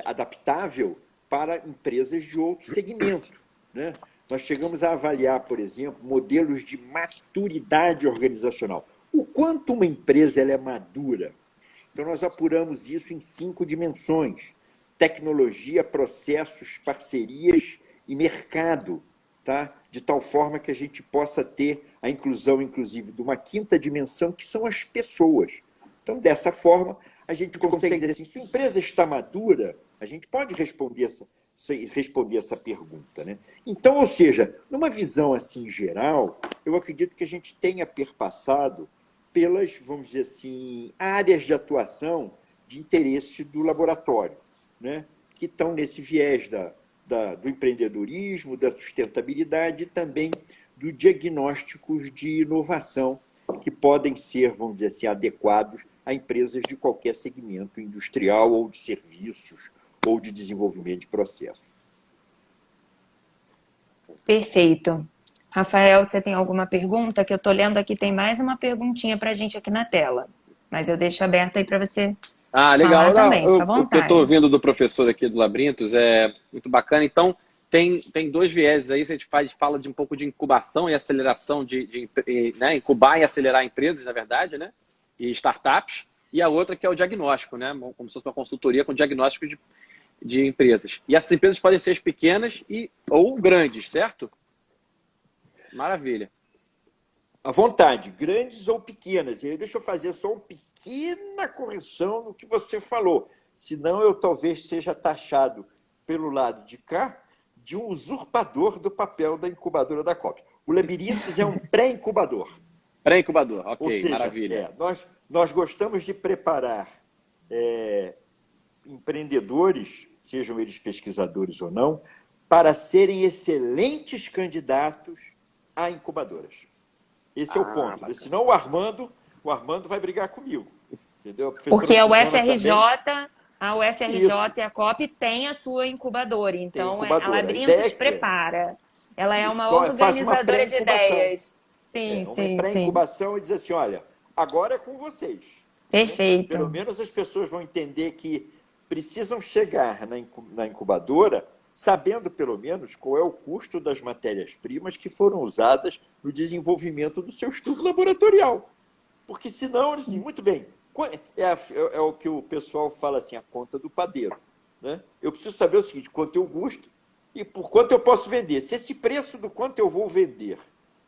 Speaker 2: adaptável para empresas de outro segmento, né? Nós chegamos a avaliar, por exemplo, modelos de maturidade organizacional. O quanto uma empresa ela é madura. Então, nós apuramos isso em 5 dimensões: tecnologia, processos, parcerias e mercado, tá? De tal forma que a gente possa ter a inclusão, inclusive, de uma 5ª dimensão, que são as pessoas. Então, dessa forma, a gente consegue dizer assim, se a empresa está madura, a gente pode responder essa pergunta, né? Então, ou seja, numa visão assim geral, eu acredito que a gente tenha perpassado pelas, vamos dizer assim, áreas de atuação de interesse do laboratório, né? Que estão nesse viés do empreendedorismo, da sustentabilidade e também dos diagnósticos de inovação que podem ser, vamos dizer assim, adequados a empresas de qualquer segmento industrial ou de serviços ou de desenvolvimento de processos.
Speaker 1: Perfeito. Rafael, você tem alguma pergunta? Que eu estou lendo aqui, tem mais uma perguntinha para a gente aqui na tela. Mas eu deixo aberto aí para você
Speaker 3: legal.
Speaker 1: falar também, fica à
Speaker 3: O que eu
Speaker 1: vontade.
Speaker 3: estou ouvindo do professor aqui do Labirintos é muito bacana. Então, tem 2 vieses aí, a gente fala de um pouco de incubação e aceleração, né, incubar e acelerar empresas, na verdade, né, e startups, e a outra que é o diagnóstico, né, como se fosse uma consultoria com diagnóstico de empresas. E essas empresas podem ser pequenas ou grandes, certo? Maravilha.
Speaker 2: À vontade, grandes ou pequenas. E aí deixa eu fazer só uma pequena correção no que você falou. Senão eu talvez seja taxado pelo lado de cá de um usurpador do papel da incubadora da COP. O Labirintos é um pré-incubador.
Speaker 3: Pré-incubador, ok,
Speaker 2: Ou seja,
Speaker 3: maravilha.
Speaker 2: Nós gostamos de preparar empreendedores, sejam eles pesquisadores ou não, para serem excelentes candidatos a incubadoras. Esse é o ponto.
Speaker 3: Bacana.
Speaker 2: Senão o Armando vai brigar comigo. Entendeu?
Speaker 1: Porque a
Speaker 2: Suzana
Speaker 1: UFRJ,
Speaker 2: também.
Speaker 1: a UFRJ e a COP tem a sua incubadora. Então, a Labirintos prepara. Ela é uma organizadora de ideias. Sim,
Speaker 2: uma pré-incubação e diz assim, olha, agora é com vocês.
Speaker 1: Perfeito.
Speaker 2: Pelo menos as pessoas vão entender que precisam chegar na incubadora sabendo, pelo menos, qual é o custo das matérias-primas que foram usadas no desenvolvimento do seu estudo laboratorial. Porque senão, assim, muito bem, é o que o pessoal fala assim, a conta do padeiro, né? Eu preciso saber o seguinte, quanto eu custo e por quanto eu posso vender. Se esse preço do quanto eu vou vender,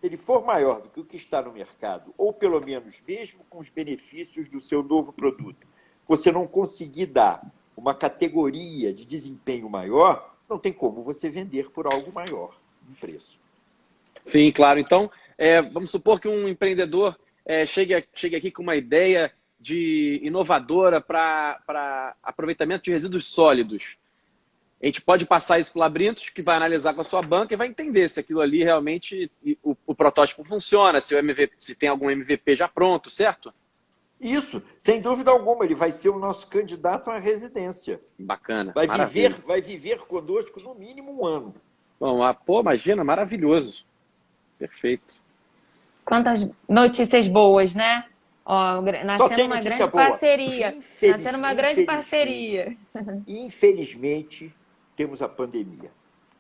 Speaker 2: ele for maior do que o que está no mercado, ou pelo menos mesmo com os benefícios do seu novo produto, você não conseguir dar uma categoria de desempenho maior, não tem como você vender por algo maior em preço.
Speaker 3: Sim, claro. Então, vamos supor que um empreendedor chegue aqui com uma ideia de inovadora para aproveitamento de resíduos sólidos. A gente pode passar isso para o Labirintos, que vai analisar com a sua banca e vai entender se aquilo ali realmente o protótipo funciona, se tem algum MVP já pronto, certo?
Speaker 2: Isso, sem dúvida alguma, ele vai ser o nosso candidato à residência.
Speaker 3: Bacana.
Speaker 2: Vai viver conosco no mínimo 1 ano.
Speaker 3: Bom, imagina, maravilhoso. Perfeito.
Speaker 1: Quantas notícias boas, né? Ó,
Speaker 2: Só
Speaker 1: nascendo
Speaker 2: tem
Speaker 1: uma
Speaker 2: notícia
Speaker 1: grande
Speaker 2: boa.
Speaker 1: parceria. Nascendo uma grande parceria.
Speaker 2: Infelizmente, temos a pandemia.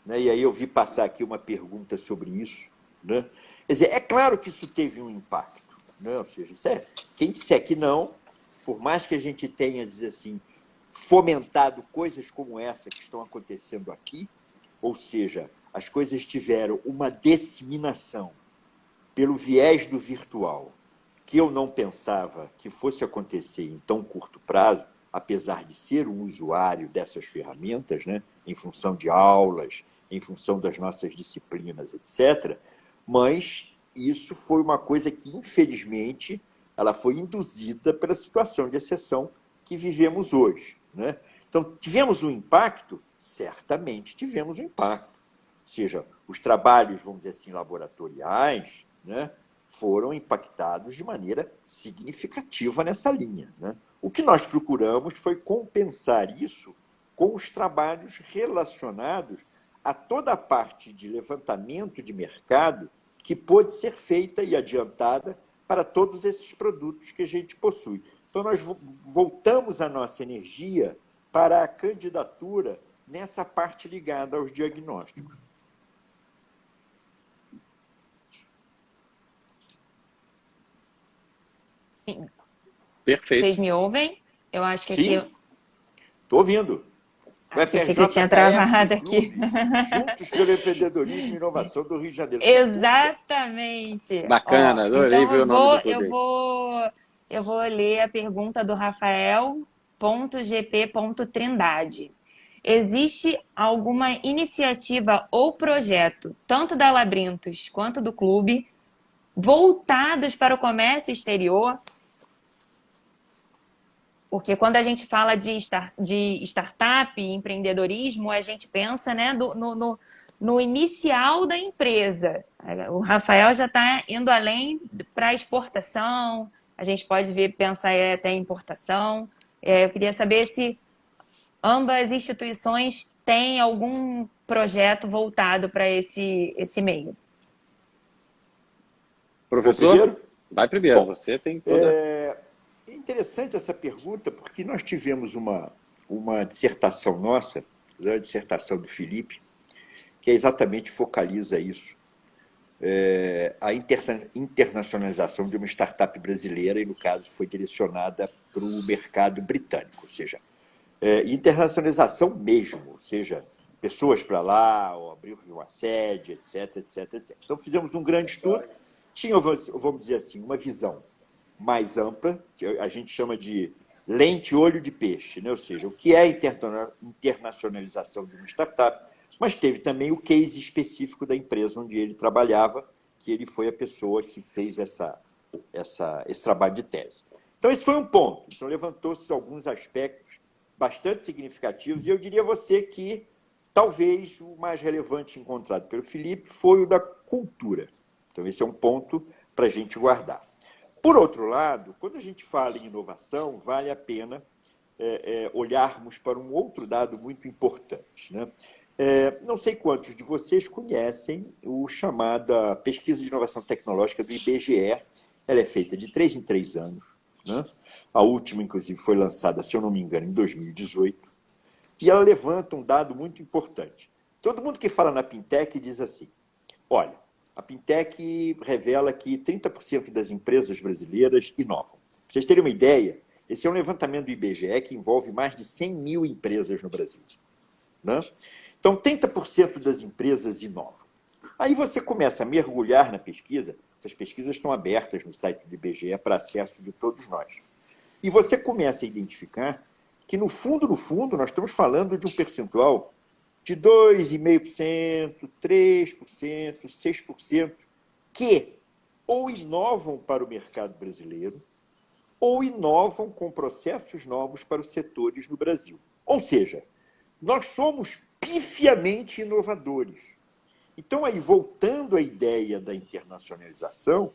Speaker 2: Né? E aí eu vi passar aqui uma pergunta sobre isso. Né? Quer dizer, é claro que isso teve um impacto. Né? Ou seja, quem disser que não, por mais que a gente tenha, dizer assim, fomentado coisas como essa que estão acontecendo aqui, ou seja, as coisas tiveram uma disseminação pelo viés do virtual, que eu não pensava que fosse acontecer em tão curto prazo, apesar de ser um usuário dessas ferramentas, né, em função de aulas, em função das nossas disciplinas, etc., mas isso foi uma coisa que, infelizmente, ela foi induzida pela situação de exceção que vivemos hoje. Né? Então, tivemos um impacto? Certamente tivemos um impacto. Ou seja, os trabalhos, vamos dizer assim, laboratoriais, né, foram impactados de maneira significativa nessa linha. Né? O que nós procuramos foi compensar isso com os trabalhos relacionados a toda a parte de levantamento de mercado que pôde ser feita e adiantada para todos esses produtos que a gente possui. Então, nós voltamos a nossa energia para a candidatura nessa parte ligada aos diagnósticos.
Speaker 1: Sim.
Speaker 3: Perfeito.
Speaker 1: Vocês me ouvem? Eu acho que
Speaker 2: Sim,
Speaker 1: aqui.
Speaker 2: estou ouvindo. O
Speaker 1: Pensei que eu tinha travado aqui.
Speaker 2: Clube, Juntos pelo Empreendedorismo e Inovação do Rio de Janeiro. Sem dúvida.
Speaker 1: Exatamente. Ó,
Speaker 3: Bacana, adorei
Speaker 1: então
Speaker 3: ver o nome do clube aí.
Speaker 1: eu vou ler a pergunta do Rafael.gp.trindade. Existe alguma iniciativa ou projeto, tanto da Labrintos quanto do clube, voltados para o comércio exterior? Porque quando a gente fala de startup, empreendedorismo, a gente pensa, né, no inicial da empresa. O Rafael já está indo além para a exportação, a gente pode pensar até em importação. Eu queria saber se ambas instituições têm algum projeto voltado para esse meio.
Speaker 2: Professor?
Speaker 3: Vai primeiro,
Speaker 2: Bom,
Speaker 3: você tem toda...
Speaker 2: É interessante essa pergunta, porque nós tivemos uma dissertação nossa, a dissertação do Felipe, que exatamente focaliza isso. A internacionalização de uma startup brasileira, e no caso foi direcionada para o mercado britânico, ou seja, internacionalização mesmo, ou seja, pessoas para lá, ou abrir uma sede, etc, etc, etc. Então fizemos um grande estudo, tinha, vamos dizer assim, uma visão mais ampla, que a gente chama de lente olho de peixe, né? Ou seja, o que é a internacionalização de uma startup, mas teve também o case específico da empresa onde ele trabalhava, que ele foi a pessoa que fez esse trabalho de tese. Então, esse foi um ponto. Então, levantou-se alguns aspectos bastante significativos, e eu diria a você que talvez o mais relevante encontrado pelo Felipe foi o da cultura. Então, esse é um ponto para a gente guardar. Por outro lado, quando a gente fala em inovação, vale a pena olharmos para um outro dado muito importante. Né? Não sei quantos de vocês conhecem o chamada Pesquisa de Inovação Tecnológica do IBGE. Ela é feita de 3 em 3 anos. Né? A última, inclusive, foi lançada, se eu não me engano, em 2018. E ela levanta um dado muito importante. Todo mundo que fala na Pintec diz assim, olha, a Pintec revela que 30% das empresas brasileiras inovam. Para vocês terem uma ideia, esse é um levantamento do IBGE que envolve mais de 100 mil empresas no Brasil. Né? Então, 30% das empresas inovam. Aí você começa a mergulhar na pesquisa, essas pesquisas estão abertas no site do IBGE para acesso de todos nós. E você começa a identificar que, no fundo, nós estamos falando de um percentual de 2,5%, 3%, 6%, que ou inovam para o mercado brasileiro ou inovam com processos novos para os setores no Brasil. Ou seja, nós somos pifiamente inovadores. Então, aí, voltando à ideia da internacionalização, ou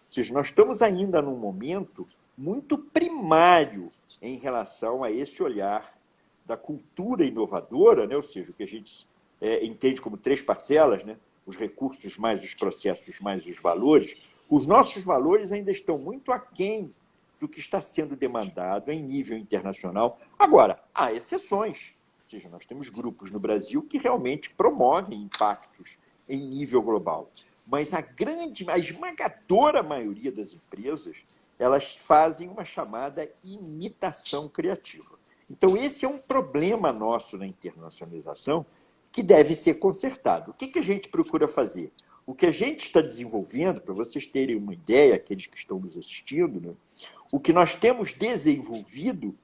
Speaker 2: seja, nós estamos ainda num momento muito primário em relação a esse olhar da cultura inovadora, né? Ou seja, o que a gente entende como 3 parcelas, né? Os recursos mais os processos mais os valores, Os nossos valores ainda estão muito aquém do que está sendo demandado em nível internacional. Agora, há exceções. Ou seja, nós temos grupos no Brasil que realmente promovem impactos em nível global. Mas a esmagadora maioria das empresas, elas fazem uma chamada imitação criativa. Então, esse é um problema nosso na internacionalização que deve ser consertado. O que a gente procura fazer? O que a gente está desenvolvendo, para vocês terem uma ideia, aqueles que estão nos assistindo, né? O que nós temos desenvolvido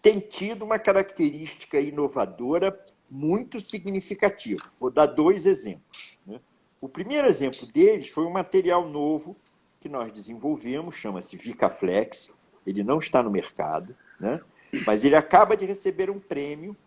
Speaker 2: tem tido uma característica inovadora muito significativa. Vou dar 2 exemplos, né? O primeiro exemplo deles foi um material novo que nós desenvolvemos, chama-se VicaFlex. Ele não está no mercado, né? Mas ele acaba de receber um prêmio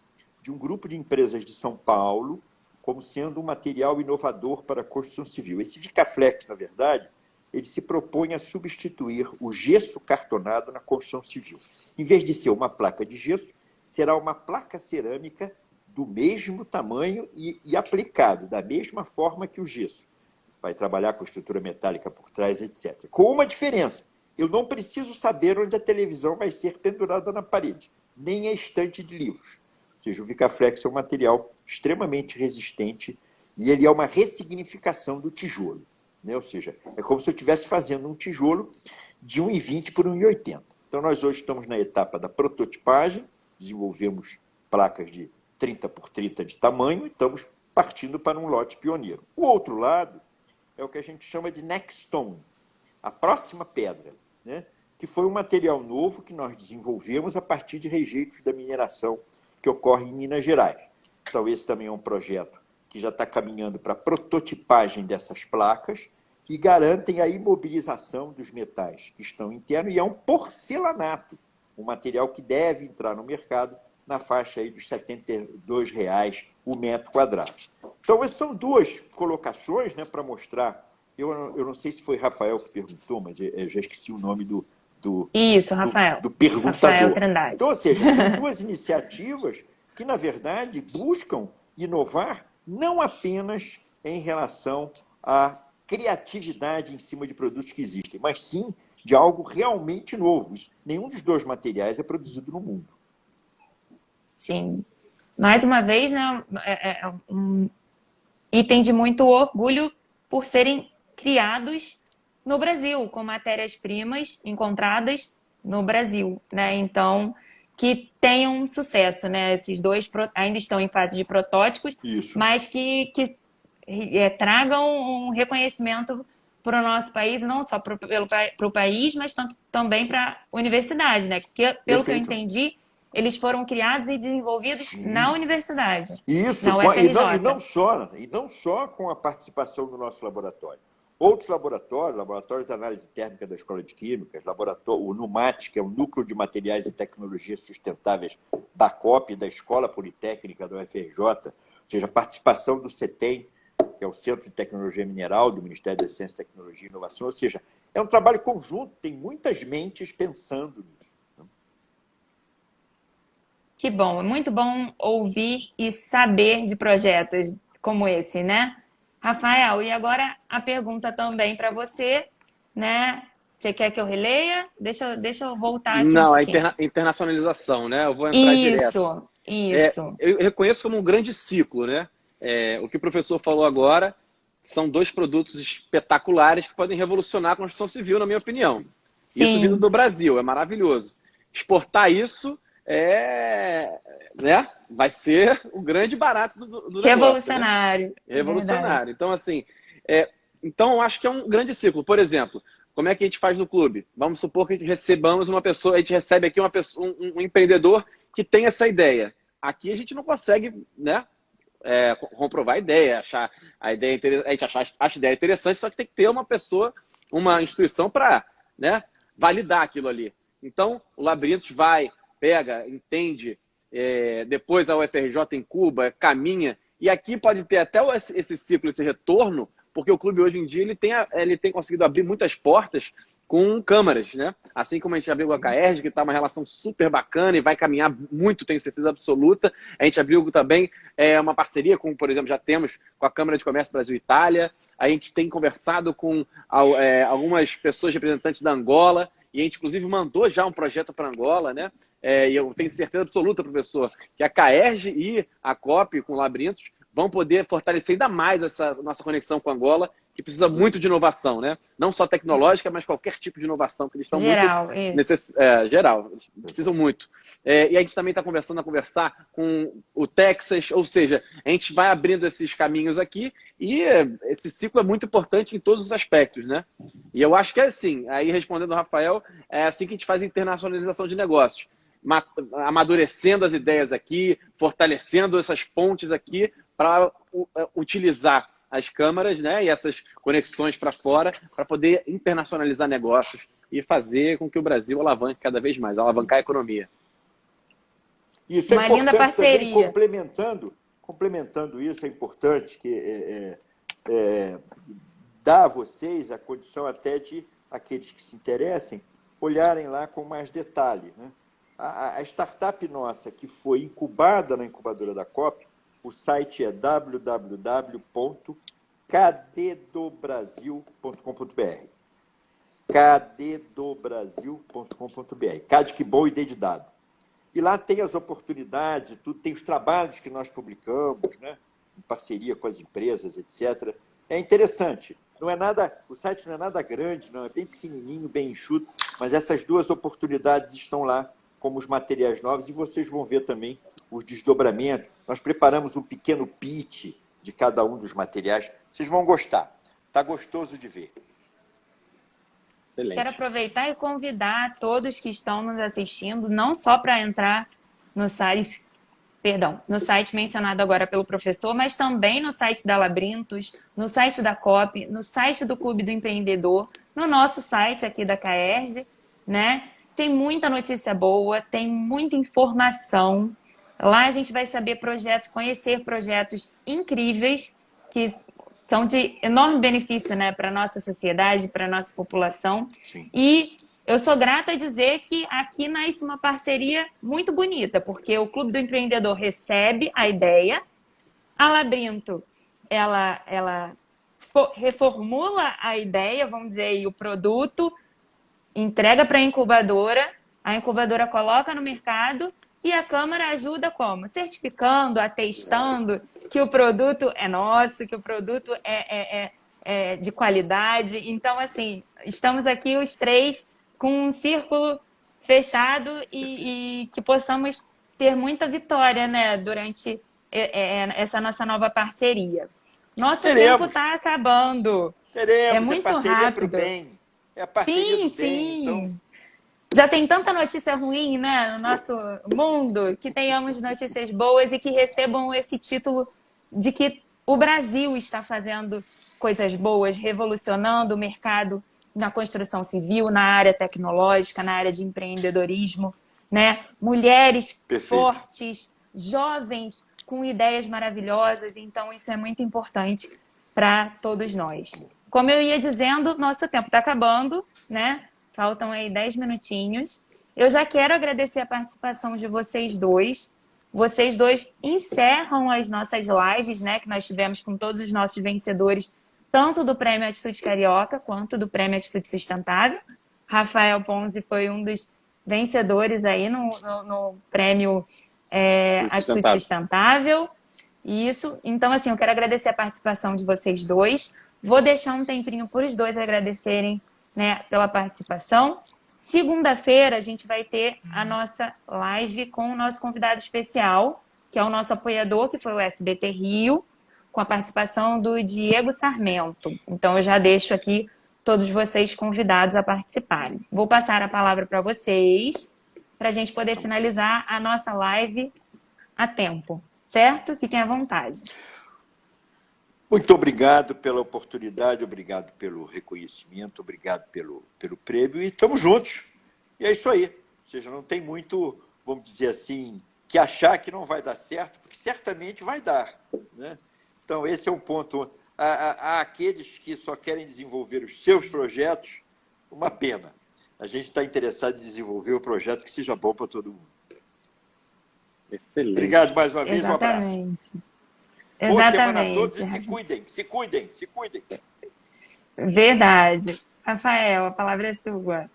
Speaker 2: de um grupo de empresas de São Paulo como sendo um material inovador para a construção civil. Esse VicaFlex, na verdade, ele se propõe a substituir o gesso cartonado na construção civil. Em vez de ser uma placa de gesso, será uma placa cerâmica do mesmo tamanho e aplicado da mesma forma que o gesso. Vai trabalhar com estrutura metálica por trás, etc. Com uma diferença: eu não preciso saber onde a televisão vai ser pendurada na parede, nem a estante de livros. Ou seja, o VicaFlex é um material extremamente resistente e ele é uma ressignificação do tijolo, né? Ou seja, é como se eu estivesse fazendo um tijolo de 1,20 por 1,80. Então, nós hoje estamos na etapa da prototipagem, desenvolvemos placas de 30 por 30 de tamanho e estamos partindo para um lote pioneiro. O outro lado é o que a gente chama de next stone, a próxima pedra, né? Que foi um material novo que nós desenvolvemos a partir de rejeitos da mineração que ocorre em Minas Gerais. Então, esse também é um projeto que já está caminhando para a prototipagem dessas placas e garantem a imobilização dos metais que estão internos, e é um porcelanato, um material que deve entrar no mercado na faixa aí dos R$ 72 o metro quadrado. Então, essas são 2 colocações, né, para mostrar. Eu não sei se foi Rafael que perguntou, mas eu já esqueci o nome
Speaker 1: Isso, Rafael.
Speaker 2: do perguntador.
Speaker 1: Rafael Trindade.
Speaker 2: Então, ou seja, são 2 iniciativas que, na verdade, buscam inovar não apenas em relação à criatividade em cima de produtos que existem, mas sim de algo realmente novo. Nenhum dos 2 materiais é produzido no mundo.
Speaker 1: Sim. Mais uma vez, né, um item de muito orgulho por serem criados no Brasil, com matérias-primas encontradas no Brasil, né? Então, que tenham sucesso, né? Esses 2 ainda estão em fase de protótipos,
Speaker 2: Isso.
Speaker 1: mas que tragam um reconhecimento para o nosso país, não só para o país, mas também para a universidade, né? Porque, pelo que eu entendi, eles foram criados e desenvolvidos
Speaker 2: Sim.
Speaker 1: na universidade.
Speaker 2: Isso,
Speaker 1: na UFRJ.
Speaker 2: e não só com a participação do nosso laboratório. Outros laboratórios de análise térmica da Escola de Química, o NUMAT, que é o Núcleo de Materiais e Tecnologias Sustentáveis da COP, da Escola Politécnica da UFRJ, ou seja, a participação do CETEM, que é o Centro de Tecnologia Mineral do Ministério da Ciência, Tecnologia e Inovação, ou seja, é um trabalho conjunto, tem muitas mentes pensando nisso.
Speaker 1: Que bom, é muito bom ouvir e saber de projetos como esse, né? Rafael, e agora a pergunta também para você, né? Você quer que eu releia? Deixa eu voltar aqui
Speaker 3: Não,
Speaker 1: um
Speaker 3: a
Speaker 1: pouquinho.
Speaker 3: internacionalização, né? Eu vou entrar direto.
Speaker 1: Isso.
Speaker 3: Eu reconheço como um grande ciclo, né? O que o professor falou agora são 2 produtos espetaculares que podem revolucionar a construção civil, na minha opinião.
Speaker 1: Sim.
Speaker 3: Isso vindo do Brasil, é maravilhoso. Exportar isso né? Vai ser o grande barato do negócio.
Speaker 1: Revolucionário.
Speaker 3: Né? Revolucionário.
Speaker 1: Verdade.
Speaker 3: Então, assim, então eu acho que é um grande ciclo. Por exemplo, como é que a gente faz no clube? Vamos supor que a gente recebamos uma pessoa, a gente recebe aqui um empreendedor que tem essa ideia. Aqui a gente não consegue, né, comprovar a ideia, achar a ideia interessante, a gente acha a ideia interessante, só que tem que ter uma pessoa, uma instituição para, né, validar aquilo ali. Então, o Labirintos pega, entende, depois a UFRJ incuba, caminha, e aqui pode ter até esse ciclo, esse retorno porque o clube hoje em dia ele tem conseguido abrir muitas portas com câmaras, né? Assim como a gente abriu com a CAERJ, que está uma relação super bacana e vai caminhar muito, tenho certeza absoluta. A gente abriu também uma parceria com, por exemplo, já temos com a Câmara de Comércio Brasil-Itália. A gente tem conversado com algumas pessoas representantes da Angola, e a gente, inclusive, mandou já um projeto para Angola, né? E eu tenho certeza absoluta, professor, que a CAERJ e a COP, com Labirintos, vão poder fortalecer ainda mais essa nossa conexão com Angola, que precisa muito de inovação, né? Não só tecnológica, mas qualquer tipo de inovação, que eles estão
Speaker 1: Geral,
Speaker 3: muito... geral, eles precisam muito. E a gente também está começando a conversar com o Texas, ou seja, a gente vai abrindo esses caminhos aqui e esse ciclo é muito importante em todos os aspectos, né? E eu acho que é assim, aí respondendo ao Rafael, é assim que a gente faz a internacionalização de negócios. Amadurecendo as ideias aqui, fortalecendo essas pontes aqui para utilizar as câmaras, né, e essas conexões para fora para poder internacionalizar negócios e fazer com que o Brasil alavanque cada vez mais, alavancar a economia.
Speaker 2: Isso é
Speaker 1: uma linda parceria.
Speaker 2: Também, complementando isso, é importante que dá a vocês a condição até de aqueles que se interessem olharem lá com mais detalhe, né? A startup nossa que foi incubada na incubadora da COP, o site é www.kddobrasil.com.br. kddobrasil.com.br. Cade que bom e D de dado. E lá tem as oportunidades, tudo, tem os trabalhos que nós publicamos, né, em parceria com as empresas, etc. É interessante. Não é nada, o site não é nada grande, não, é bem pequenininho, bem enxuto, mas essas duas oportunidades estão lá como os materiais novos e vocês vão ver também os desdobramentos. Nós preparamos um pequeno pitch de cada um dos materiais. Vocês vão gostar. Está gostoso de ver.
Speaker 3: Excelente.
Speaker 1: Quero aproveitar e convidar todos que estão nos assistindo, não só para entrar no site mencionado agora pelo professor, mas também no site da Labirintos, no site da COP, no site do Clube do Empreendedor, no nosso site aqui da CAERJ, né? Tem muita notícia boa, tem muita informação. Lá a gente vai saber conhecer projetos incríveis que são de enorme benefício, né, para a nossa sociedade, para a nossa população.
Speaker 2: Sim.
Speaker 1: E eu sou grata a dizer que aqui nasce uma parceria muito bonita, porque o Clube do Empreendedor recebe a ideia, a Labirinto, ela reformula a ideia, vamos dizer aí, o produto, entrega para a incubadora coloca no mercado e a Câmara ajuda como? Certificando, atestando que o produto é nosso, que o produto é de qualidade. Então, assim, estamos aqui os três com um círculo fechado e que possamos ter muita vitória, né, durante essa nossa nova parceria. Nosso tempo está acabando.
Speaker 2: Teremos,
Speaker 1: é muito rápido.
Speaker 2: Pro bem. É a parceria do bem.
Speaker 1: Sim.
Speaker 2: Então...
Speaker 1: Já tem tanta notícia ruim, né, no nosso mundo, que tenhamos notícias boas e que recebam esse título de que o Brasil está fazendo coisas boas, revolucionando o mercado na construção civil, na área tecnológica, na área de empreendedorismo, né? Mulheres fortes, jovens com ideias maravilhosas. Então, isso é muito importante para todos nós. Como eu ia dizendo, nosso tempo está acabando, né? Faltam aí 10 minutinhos. Eu já quero agradecer a participação de vocês dois. Vocês dois encerram as nossas lives, né, que nós tivemos com todos os nossos vencedores, tanto do Prêmio Atitude Carioca quanto do Prêmio Atitude Sustentável. Rafael Ponzi foi um dos vencedores aí no Prêmio Atitude Sustentável. Isso. Então, assim, eu quero agradecer a participação de vocês dois. Vou deixar um tempinho para os dois agradecerem, né, pela participação. Segunda-feira a gente vai ter a nossa live com o nosso convidado especial, que é o nosso apoiador, que foi o SBT Rio, com a participação do Diego Sarmento. Então eu já deixo aqui todos vocês convidados a participarem. Vou passar a palavra para vocês, para a gente poder finalizar a nossa live a tempo, certo? Fiquem à vontade.
Speaker 2: Muito obrigado pela oportunidade, obrigado pelo reconhecimento, obrigado pelo prêmio e estamos juntos. E é isso aí. Ou seja, não tem muito, vamos dizer assim, que achar que não vai dar certo, porque certamente vai dar, né? Então, esse é um ponto. há aqueles que só querem desenvolver os seus projetos, uma pena. A gente está interessado em desenvolver um projeto que seja bom para todo mundo.
Speaker 3: Excelente.
Speaker 2: Obrigado mais uma vez, um abraço.
Speaker 1: Exatamente.
Speaker 2: Boa semana a
Speaker 1: Exatamente.
Speaker 2: todos e se cuidem.
Speaker 1: Verdade. Rafael, a palavra é sua.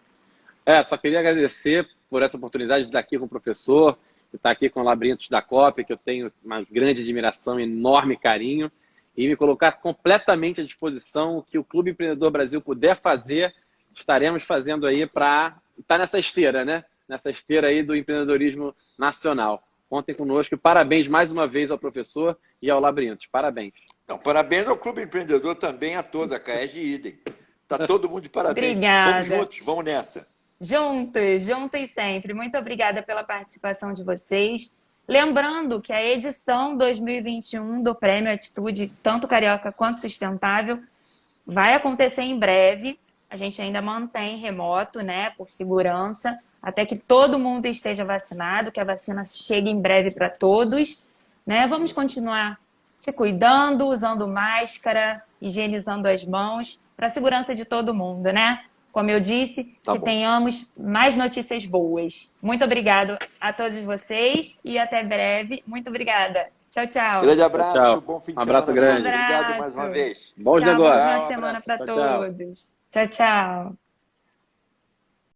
Speaker 3: Só queria agradecer por essa oportunidade de estar aqui com o professor, de estar aqui com o Labirintos da COP, que eu tenho uma grande admiração, enorme carinho, e me colocar completamente à disposição. O que o Clube Empreendedor Brasil puder fazer, estaremos fazendo aí para estar nessa esteira, né? Nessa esteira aí do empreendedorismo nacional. Contem conosco e parabéns mais uma vez ao professor e ao Labirintos. Parabéns.
Speaker 2: Não, parabéns ao Clube Empreendedor também, a toda a CAEG e idem. Está todo mundo de parabéns.
Speaker 1: Obrigada.
Speaker 2: Vamos juntos, vamos nessa.
Speaker 1: Juntos sempre. Muito obrigada pela participação de vocês. Lembrando que a edição 2021 do Prêmio Atitude, tanto Carioca quanto Sustentável, vai acontecer em breve. A gente ainda mantém remoto, né, por segurança, até que todo mundo esteja vacinado, que a vacina chegue em breve para todos, né? Vamos continuar se cuidando, usando máscara, higienizando as mãos, para a segurança de todo mundo, né? Como eu disse, que tenhamos mais notícias boas. Muito obrigado a todos vocês e até breve. Muito obrigada. Tchau, tchau.
Speaker 2: Grande abraço,
Speaker 3: Tchau.
Speaker 2: bom fim de
Speaker 3: Um abraço
Speaker 2: semana.
Speaker 3: grande.
Speaker 2: Obrigado mais uma vez.
Speaker 3: Bons
Speaker 1: Tchau,
Speaker 3: negócios.
Speaker 1: bom final de semana para todos. Tchau, tchau.